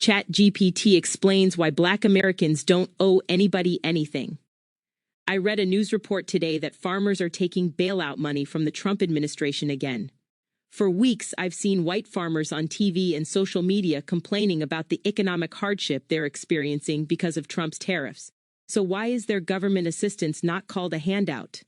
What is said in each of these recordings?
ChatGPT explains why Black Americans don't owe anybody anything. I read a news report today that farmers are taking bailout money from the Trump administration again. For weeks, I've seen white farmers on TV and social media complaining about the economic hardship they're experiencing because of Trump's tariffs. So why is their government assistance not called a handout?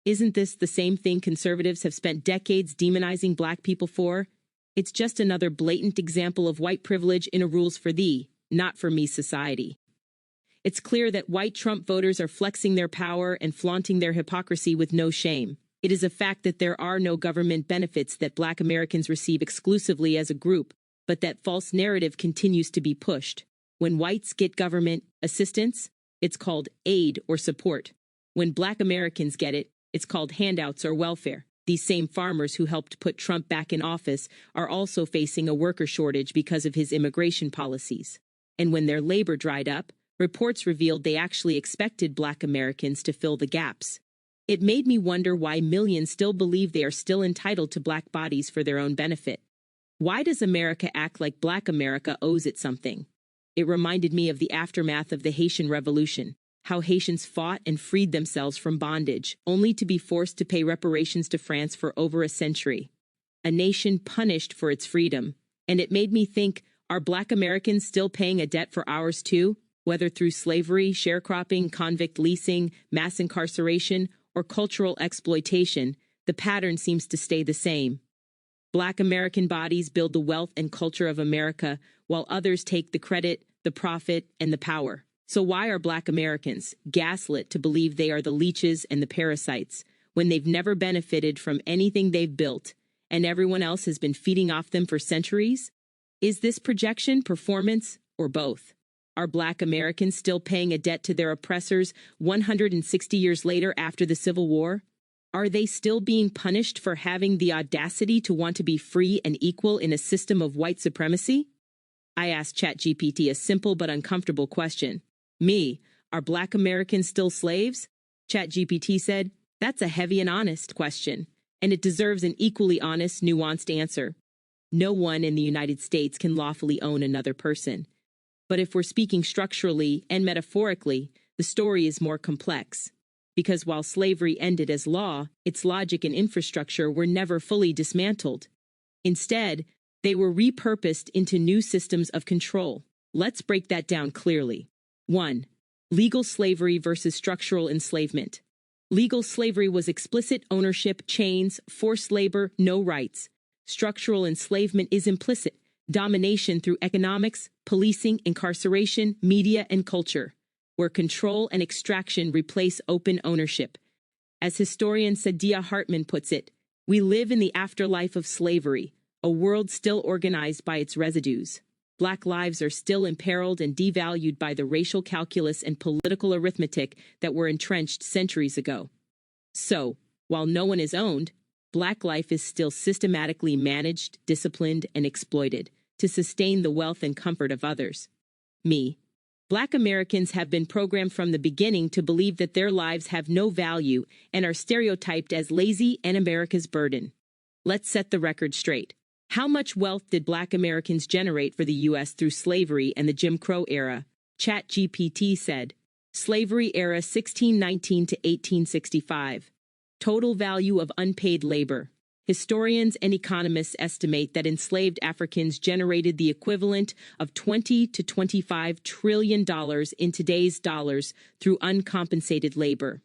Isn't this the same thing conservatives have spent decades demonizing Black people for? It's just another blatant example of white privilege in a rules for thee, not for me society. It's clear that white Trump voters are flexing their power and flaunting their hypocrisy with no shame. It is a fact that there are no government benefits that Black Americans receive exclusively as a group, but that false narrative continues to be pushed. When whites get government assistance, it's called aid or support. When Black Americans get it, it's called handouts or welfare. These same farmers who helped put Trump back in office are also facing a worker shortage because of his immigration policies. And when their labor dried up, reports revealed they actually expected Black Americans to fill the gaps. It made me wonder why millions still believe they are still entitled to Black bodies for their own benefit. Why does America act like Black America owes it something? It reminded me of the aftermath of the Haitian Revolution, how Haitians fought and freed themselves from bondage, only to be forced to pay reparations to France for over a century. A nation punished for its freedom. And it made me think, are Black Americans still paying a debt for ours too? Whether through slavery, sharecropping, convict leasing, mass incarceration, or cultural exploitation, the pattern seems to stay the same. Black American bodies build the wealth and culture of America, while others take the credit, the profit, and the power. So why are Black Americans gaslit to believe they are the leeches and the parasites when they've never benefited from anything they've built and everyone else has been feeding off them for centuries? Is this projection, performance, or both? Are Black Americans still paying a debt to their oppressors 160 years later after the Civil War? Are they still being punished for having the audacity to want to be free and equal in a system of white supremacy? I asked ChatGPT a simple but uncomfortable question. Are Black Americans still slaves? ChatGPT said, that's a heavy and honest question, and it deserves an equally honest, nuanced answer. No one in the United States can lawfully own another person. But if we're speaking structurally and metaphorically, the story is more complex. Because while slavery ended as law, its logic and infrastructure were never fully dismantled. Instead, they were repurposed into new systems of control. Let's break that down clearly. 1. Legal slavery versus structural enslavement. Legal slavery was explicit ownership, chains, forced labor, no rights. Structural enslavement is implicit, domination through economics, policing, incarceration, media, and culture, where control and extraction replace open ownership. As historian Saidiya Hartman puts it, we live in the afterlife of slavery, a world still organized by its residues. Black lives are still imperiled and devalued by the racial calculus and political arithmetic that were entrenched centuries ago. So, while no one is owned, Black life is still systematically managed, disciplined, and exploited to sustain the wealth and comfort of others. Black Americans have been programmed from the beginning to believe that their lives have no value and are stereotyped as lazy and America's burden. Let's set the record straight. How much wealth did Black Americans generate for the U.S. through slavery and the Jim Crow era? ChatGPT said, slavery era 1619 to 1865. Total value of unpaid labor. Historians and economists estimate that enslaved Africans generated the equivalent of $20 to $25 trillion in today's dollars through uncompensated labor.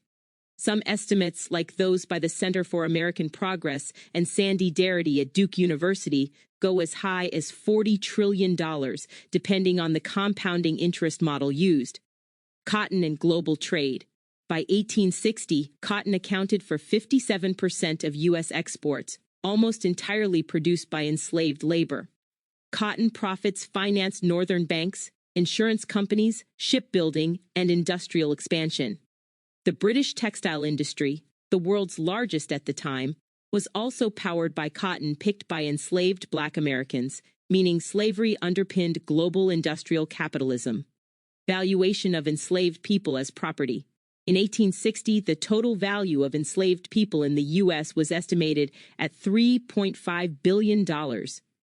Some estimates, like those by the Center for American Progress and Sandy Darity at Duke University, go as high as $40 trillion, depending on the compounding interest model used. Cotton and global trade. By 1860, cotton accounted for 57% of U.S. exports, almost entirely produced by enslaved labor. Cotton profits financed northern banks, insurance companies, shipbuilding, and industrial expansion. The British textile industry, the world's largest at the time, was also powered by cotton picked by enslaved Black Americans, meaning slavery underpinned global industrial capitalism. Valuation of enslaved people as property. In 1860, the total value of enslaved people in the U.S. was estimated at $3.5 billion.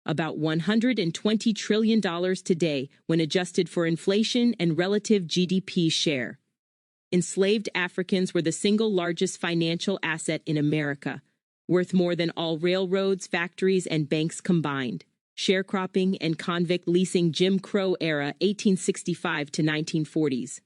about $120 trillion today when adjusted for inflation and relative GDP share. Enslaved Africans were the single largest financial asset in America, worth more than all railroads, factories, and banks combined. Sharecropping and convict leasing Jim Crow era 1865 to 1940s.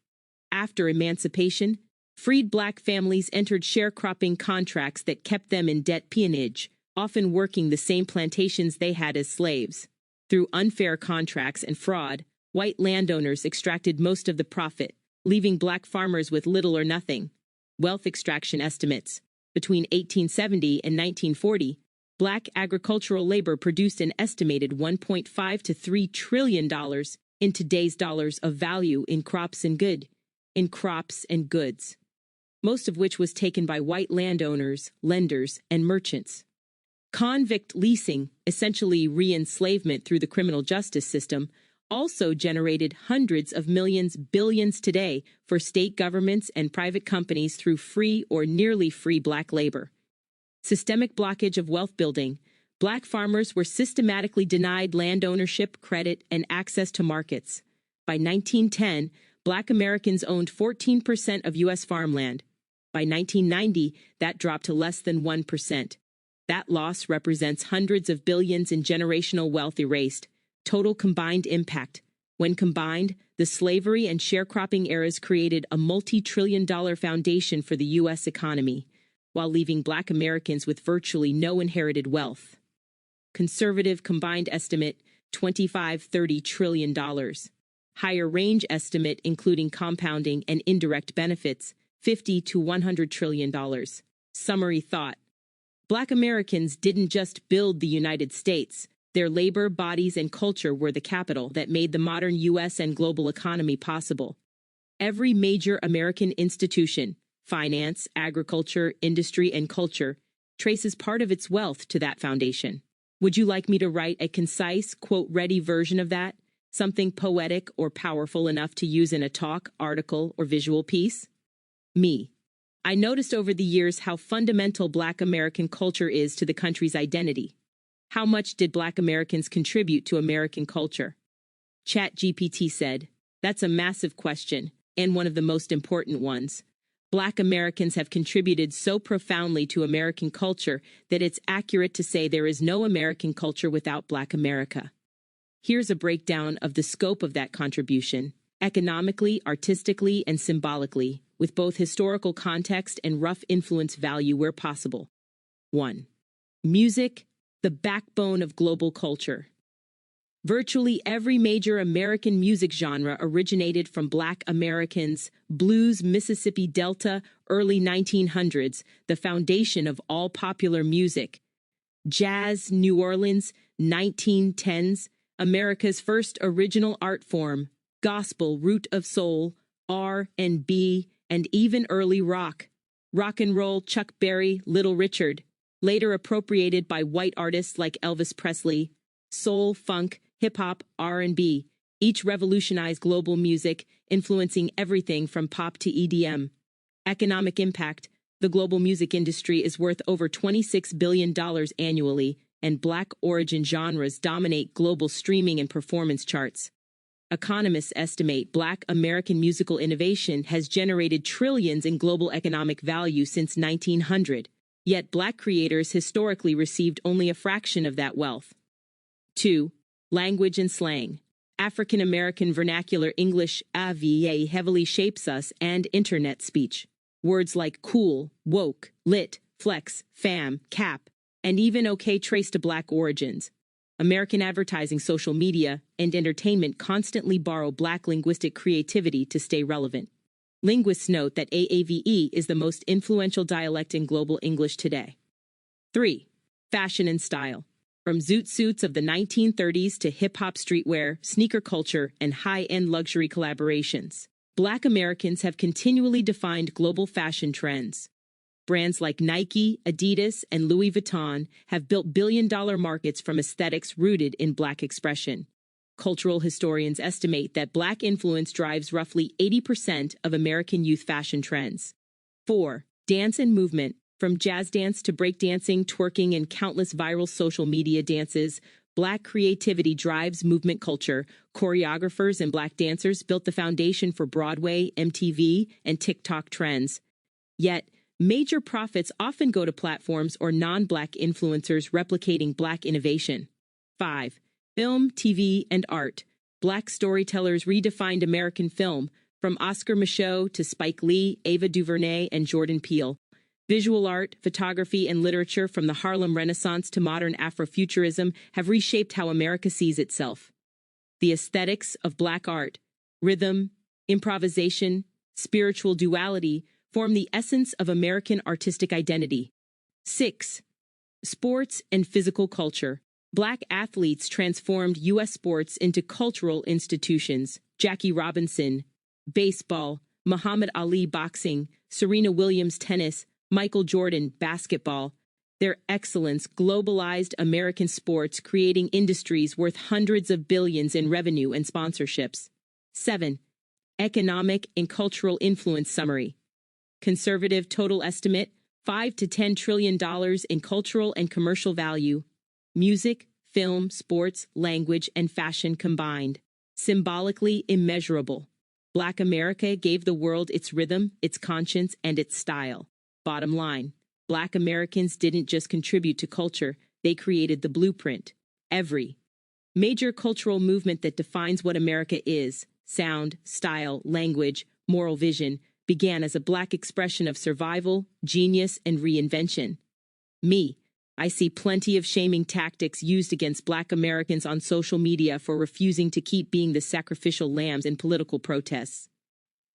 After emancipation, freed black families entered sharecropping contracts that kept them in debt peonage, often working the same plantations they had as slaves. Through unfair contracts and fraud, white landowners extracted most of the profit, leaving black farmers with little or nothing. Wealth extraction estimates. Between 1870 and 1940, black agricultural labor produced an estimated $1.5 to $3 trillion in today's dollars of value in crops and goods, most of which was taken by white landowners, lenders, and merchants. Convict leasing, essentially re-enslavement through the criminal justice system, also generated hundreds of millions, billions today for state governments and private companies through free or nearly free black labor. Systemic blockage of wealth building. Black farmers were systematically denied land ownership, credit, and access to markets. By 1910, black Americans owned 14% of U.S. farmland. By 1990, that dropped to less than 1%. That loss represents hundreds of billions in generational wealth erased. Total combined impact. When combined, the slavery and sharecropping eras created a multi-trillion-dollar foundation for the U.S. economy, while leaving black Americans with virtually no inherited wealth. Conservative combined estimate, $25–30 trillion. Higher range estimate, including compounding and indirect benefits, $50 to $100 trillion. Summary thought. Black Americans didn't just build the United States. Their labor, bodies, and culture were the capital that made the modern U.S. and global economy possible. Every major American institution, finance, agriculture, industry, and culture, traces part of its wealth to that foundation. Would you like me to write a concise, quote-ready version of that? Something poetic or powerful enough to use in a talk, article, or visual piece? Me. I noticed over the years how fundamental Black American culture is to the country's identity. How much did Black Americans contribute to American culture? ChatGPT said, "That's a massive question, and one of the most important ones. Black Americans have contributed so profoundly to American culture that it's accurate to say there is no American culture without Black America." Here's a breakdown of the scope of that contribution, economically, artistically, and symbolically, with both historical context and rough influence value where possible. 1. Music, the backbone of global culture. Virtually every major American music genre originated from Black Americans: blues, Mississippi Delta, early 1900s, the foundation of all popular music. Jazz, New Orleans, 1910s, America's first original art form. Gospel, root of soul, R&B, and even early rock. Rock and roll, Chuck Berry, Little Richard, later appropriated by white artists like Elvis Presley. Soul, funk, hip-hop, R&B, each revolutionized global music, influencing everything from pop to EDM. Economic impact: the global music industry is worth over $26 billion annually, and Black origin genres dominate global streaming and performance charts. Economists estimate Black American musical innovation has generated trillions in global economic value since 1900, yet Black creators historically received only a fraction of that wealth. 2. Language and slang. African American vernacular English AVA heavily shapes us and internet speech. Words like cool, woke, lit, flex, fam, cap, and even okay trace to Black origins. American advertising, social media, and entertainment constantly borrow Black linguistic creativity to stay relevant. Linguists note that AAVE is the most influential dialect in global English today. 3. Fashion and style. From zoot suits of the 1930s to hip-hop streetwear, sneaker culture, and high-end luxury collaborations, Black Americans have continually defined global fashion trends. Brands like Nike, Adidas, and Louis Vuitton have built billion-dollar markets from aesthetics rooted in Black expression. Cultural historians estimate that Black influence drives roughly 80% of American youth fashion trends. 4. Dance and movement. From jazz dance to breakdancing, twerking, and countless viral social media dances, Black creativity drives movement culture. Choreographers and Black dancers built the foundation for Broadway, MTV, and TikTok trends. Yet, major profits often go to platforms or non-Black influencers replicating Black innovation. 5. Film, TV, and art. Black storytellers redefined American film, from Oscar Micheaux to Spike Lee, Ava DuVernay, and Jordan Peele. Visual art, photography, and literature from the Harlem Renaissance to modern Afrofuturism have reshaped how America sees itself. The aesthetics of Black art, rhythm, improvisation, spiritual duality form the essence of American artistic identity. 6. Sports and physical culture. Black athletes transformed U.S. sports into cultural institutions. Jackie Robinson, baseball, Muhammad Ali boxing, Serena Williams tennis, Michael Jordan basketball. Their excellence globalized American sports, creating industries worth hundreds of billions in revenue and sponsorships. 7. Economic and cultural influence summary. Conservative total estimate, $5 to $10 trillion in cultural and commercial value. Music, film, sports, language, and fashion combined. Symbolically immeasurable. Black America gave the world its rhythm, its conscience, and its style. Bottom line, Black Americans didn't just contribute to culture, they created the blueprint. Every major cultural movement that defines what America is, sound, style, language, moral vision, began as a Black expression of survival, genius, and reinvention. I see plenty of shaming tactics used against Black Americans on social media for refusing to keep being the sacrificial lambs in political protests.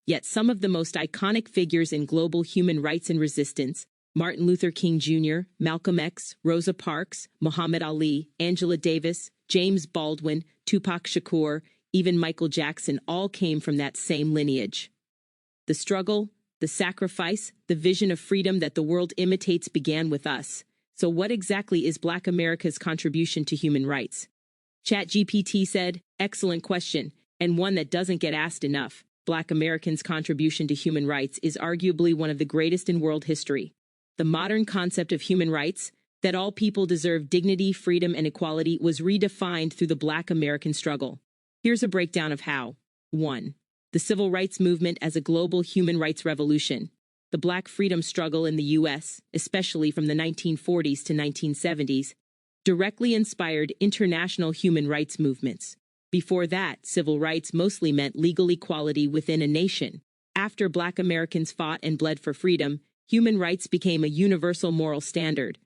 Yet some of the most iconic figures in global human rights and resistance, Martin Luther King Jr., Malcolm X, Rosa Parks, Muhammad Ali, Angela Davis, James Baldwin, Tupac Shakur, even Michael Jackson, all came from that same lineage. The struggle, the sacrifice, the vision of freedom that the world imitates began with us. So what exactly is Black America's contribution to human rights? ChatGPT said, excellent question, and one that doesn't get asked enough. Black Americans' contribution to human rights is arguably one of the greatest in world history. The modern concept of human rights, that all people deserve dignity, freedom, and equality, was redefined through the Black American struggle. Here's a breakdown of how. 1. The Civil Rights Movement as a global human rights revolution. The Black freedom struggle in the U.S., especially from the 1940s to 1970s, directly inspired international human rights movements. Before that, civil rights mostly meant legal equality within a nation. After Black Americans fought and bled for freedom, human rights became a universal moral standard.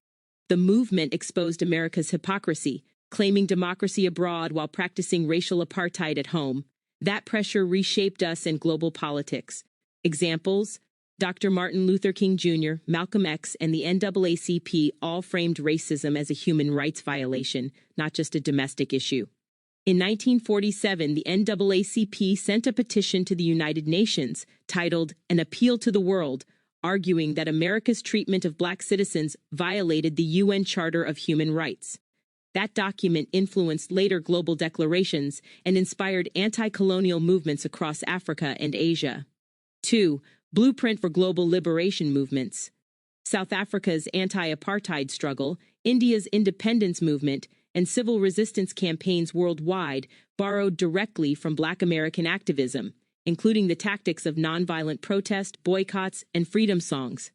The movement exposed America's hypocrisy, claiming democracy abroad while practicing racial apartheid at home. That pressure reshaped us in global politics. Examples: Dr. Martin Luther King Jr., Malcolm X, and the NAACP all framed racism as a human rights violation, not just a domestic issue. In 1947, the NAACP sent a petition to the United Nations titled An Appeal to the World, arguing that America's treatment of Black citizens violated the UN Charter of Human Rights. That document influenced later global declarations and inspired anti-colonial movements across Africa and Asia. 2. Blueprint for global liberation movements. South Africa's anti-apartheid struggle, India's independence movement, and civil resistance campaigns worldwide borrowed directly from Black American activism, including the tactics of nonviolent protest, boycotts, and freedom songs.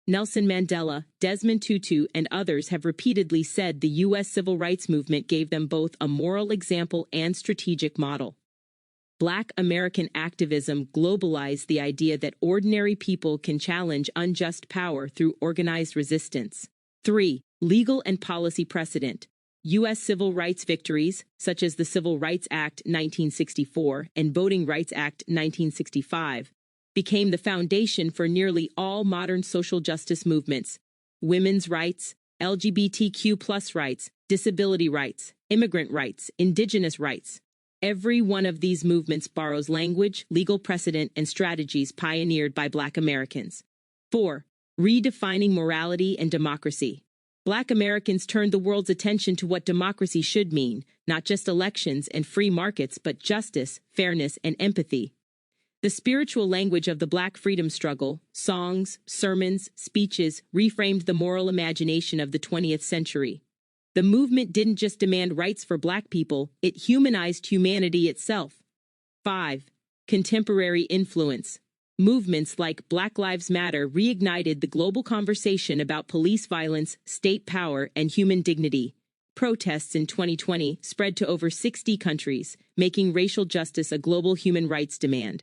Nelson Mandela, Desmond Tutu, and others have repeatedly said the U.S. civil rights movement gave them both a moral example and strategic model. Black American activism globalized the idea that ordinary people can challenge unjust power through organized resistance. 3. Legal and policy precedent. U.S. civil rights victories, such as the Civil Rights Act 1964 and Voting Rights Act 1965, became the foundation for nearly all modern social justice movements: women's rights, LGBTQ+ rights, disability rights, immigrant rights, indigenous rights. Every one of these movements borrows language, legal precedent, and strategies pioneered by Black Americans. 4. Redefining morality and democracy. Black Americans turned the world's attention to what democracy should mean, not just elections and free markets, but justice, fairness, and empathy. The spiritual language of the Black freedom struggle, songs, sermons, speeches, reframed the moral imagination of the 20th century. The movement didn't just demand rights for Black people, it humanized humanity itself. 5. Contemporary influence. Movements like Black Lives Matter reignited the global conversation about police violence, state power, and human dignity. Protests in 2020 spread to over 60 countries, making racial justice a global human rights demand.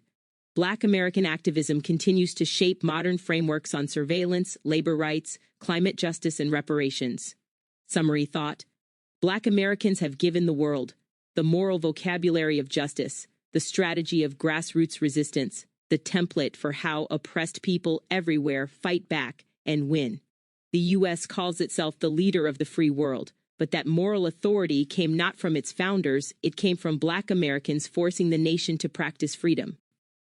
Black American activism continues to shape modern frameworks on surveillance, labor rights, climate justice, and reparations. Summary thought. Black Americans have given the world the moral vocabulary of justice, the strategy of grassroots resistance, the template for how oppressed people everywhere fight back and win. The U.S. calls itself the leader of the free world, but that moral authority came not from its founders, it came from Black Americans forcing the nation to practice freedom.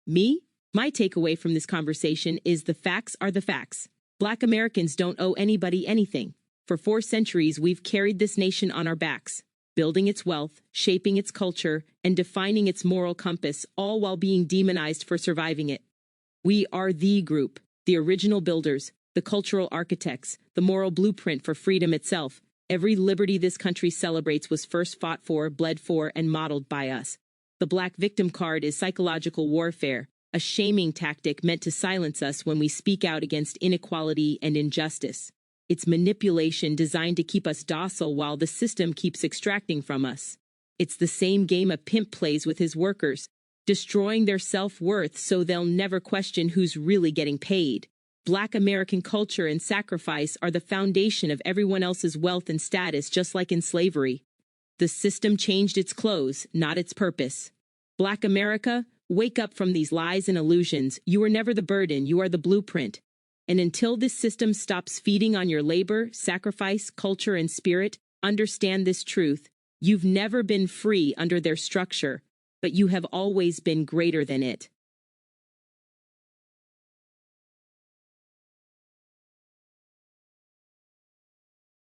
My takeaway from this conversation is the facts are the facts. Black Americans don't owe anybody anything. For 4 centuries, we've carried this nation on our backs, building its wealth, shaping its culture, and defining its moral compass, all while being demonized for surviving it. We are the group, the original builders, the cultural architects, the moral blueprint for freedom itself. Every liberty this country celebrates was first fought for, bled for, and modeled by us. The Black victim card is psychological warfare, a shaming tactic meant to silence us when we speak out against inequality and injustice. It's manipulation designed to keep us docile while the system keeps extracting from us. It's the same game a pimp plays with his workers, destroying their self-worth so they'll never question who's really getting paid. Black American culture and sacrifice are the foundation of everyone else's wealth and status, just like in slavery. The system changed its clothes, not its purpose. Black America, wake up from these lies and illusions. You are never the burden, you are the blueprint. And until this system stops feeding on your labor, sacrifice, culture, and spirit, understand this truth. You've never been free under their structure, but you have always been greater than it.